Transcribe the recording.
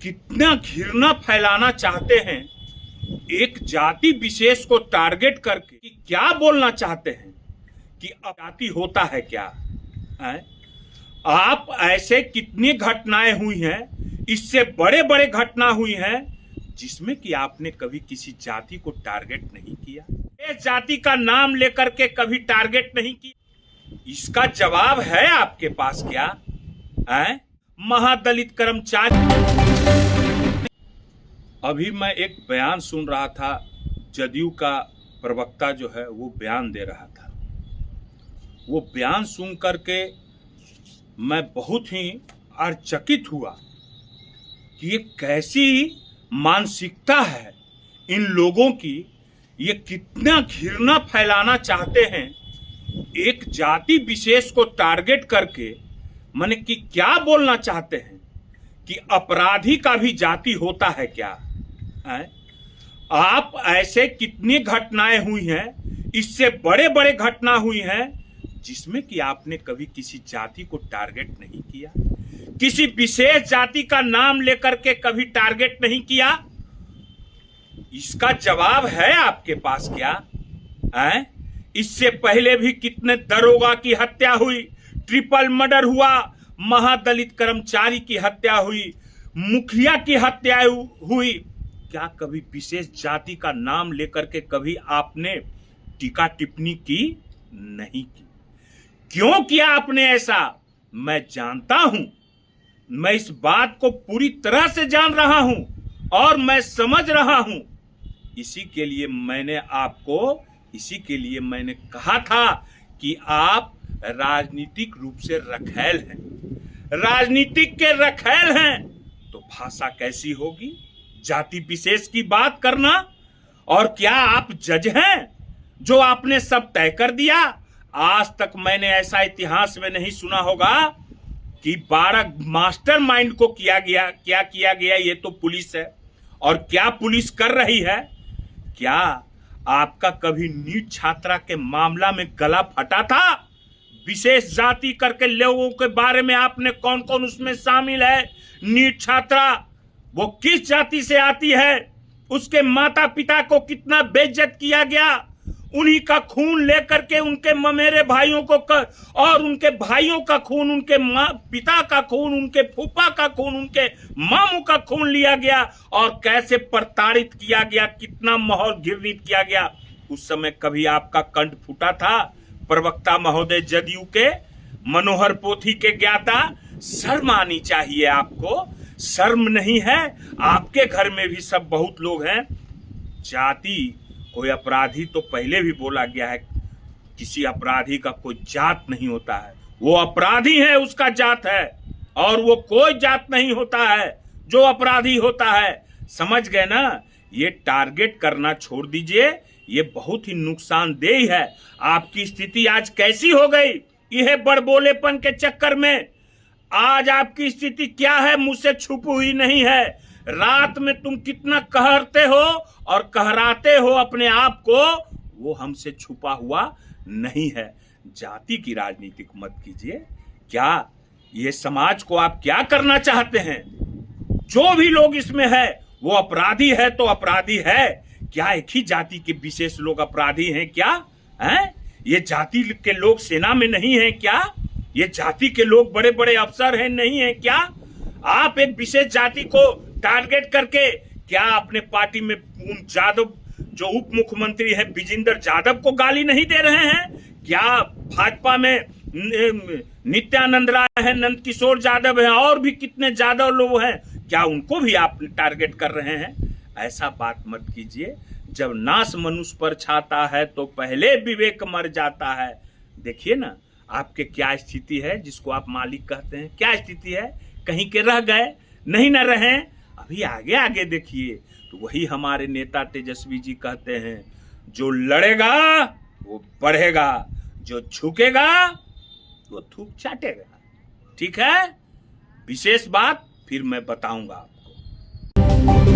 कितना घृणा फैलाना चाहते हैं एक जाति विशेष को टारगेट करके कि क्या बोलना चाहते हैं कि जाति होता है क्या है? आप ऐसे कितनी घटनाएं हुई हैं, इससे बड़े बड़े घटना हुई हैं जिसमें कि आपने कभी किसी जाति को टारगेट नहीं किया, इस जाति का नाम लेकर के कभी टारगेट नहीं किया। इसका जवाब है आपके पास क्या है? महादलित कर्मचारी। अभी मैं एक बयान सुन रहा था, जदयू का प्रवक्ता जो है वो बयान दे रहा था। वो बयान सुन करके मैं बहुत ही आश्चर्यचकित हुआ कि ये कैसी मानसिकता है इन लोगों की। ये कितना घृणा फैलाना चाहते हैं एक जाति विशेष को टारगेट करके। माने कि क्या बोलना चाहते हैं कि अपराधी का भी जाति होता है क्या है? आप ऐसे कितनी घटनाएं हुई हैं, इससे बड़े बड़े घटना हुई हैं जिसमें कि आपने कभी किसी जाति को टारगेट नहीं किया, किसी विशेष जाति का नाम लेकर के कभी टारगेट नहीं किया। इसका जवाब है आपके पास क्या है? इससे पहले भी कितने दरोगा की हत्या हुई, ट्रिपल मर्डर हुआ, महादलित कर्मचारी की हत्या हुई, मुखिया की हत्या हुई। क्या कभी विशेष जाति का नाम लेकर के कभी आपने टीका टिप्पणी की? नहीं की। क्यों किया आपने ऐसा? मैं जानता हूं, मैं इस बात को पूरी तरह से जान रहा हूं और मैं समझ रहा हूं। इसी के लिए मैंने कहा था कि आप राजनीतिक रूप से रखैल हैं, राजनीतिक के रखैल हैं, तो भाषा कैसी होगी जाति विशेष की बात करना? और क्या आप जज हैं जो आपने सब तय कर दिया? आज तक मैंने ऐसा इतिहास में नहीं सुना होगा कि 12 मास्टरमाइंड को क्या किया गया। ये तो पुलिस है, और क्या पुलिस कर रही है? क्या आपका कभी नीट छात्रा के मामला में गला फटा था? विशेष जाति करके लोगों के बारे में आपने कौन कौन उसमें शामिल है? नीट छात्रा वो किस जाति से आती है, उसके माता पिता को कितना बेइज्जत किया गया, उन्हीं का खून लेकर के उनके ममेरे भाइयों को और उनके भाइयों का खून, उनके पिता का खून, उनके फूफा का खून, उनके मामू का खून लिया गया और कैसे प्रताड़ित किया गया, कितना माहौल घृणित किया गया। उस समय कभी आपका कंठ फूटा था? प्रवक्ता महोदय जदयू के, मनोहर पोथी के ज्ञाता, शर्म आनी चाहिए आपको। शर्म नहीं है? आपके घर में भी सब बहुत लोग हैं। जाति कोई अपराधी तो पहले भी बोला गया है, किसी अपराधी का कोई जात नहीं होता है। वो अपराधी है उसका जात है, और वो कोई जात नहीं होता है जो अपराधी होता है। समझ गए ना? ये टारगेट करना छोड़ दीजिए, ये बहुत ही नुकसानदेह है। आपकी स्थिति आज कैसी हो गई यह बड़बोलेपन के चक्कर में? आज आपकी स्थिति क्या है मुझसे छुपी हुई नहीं है। रात में तुम कितना कहरते हो और कहराते हो अपने आप को, वो हमसे छुपा हुआ नहीं है। जाति की राजनीति मत कीजिए। क्या ये समाज को आप क्या करना चाहते हैं? जो भी लोग इसमें है वो अपराधी है तो अपराधी है। क्या एक ही जाति के विशेष लोग अपराधी हैं क्या? हैं? ये जाति के लोग सेना में नहीं हैं क्या? ये जाति के लोग बड़े बड़े अफसर हैं नहीं हैं क्या? आप एक विशेष जाति को टारगेट करके क्या अपने पार्टी में जादव जो उप मुख्यमंत्री हैं विजेंद्र यादव को गाली नहीं दे रहे हैं? क्या भाजपा में नित्यानंद राय है, नंद किशोर यादव है, और भी कितने यादव लोग हैं, क्या उनको भी आप टारगेट कर रहे हैं? ऐसा बात मत कीजिए। जब नाश मनुष्य पर छाता है तो पहले विवेक मर जाता है। देखिए ना आपके क्या स्थिति है, जिसको आप मालिक कहते हैं, क्या स्थिति है? कहीं के रह गए? नहीं न रहे। अभी आगे आगे देखिए तो वही हमारे नेता तेजस्वी जी कहते हैं, जो लड़ेगा वो बढ़ेगा, जो झुकेगा वो थूक चाटेगा। ठीक है? विशेष बात फिर मैं बताऊंगा आपको।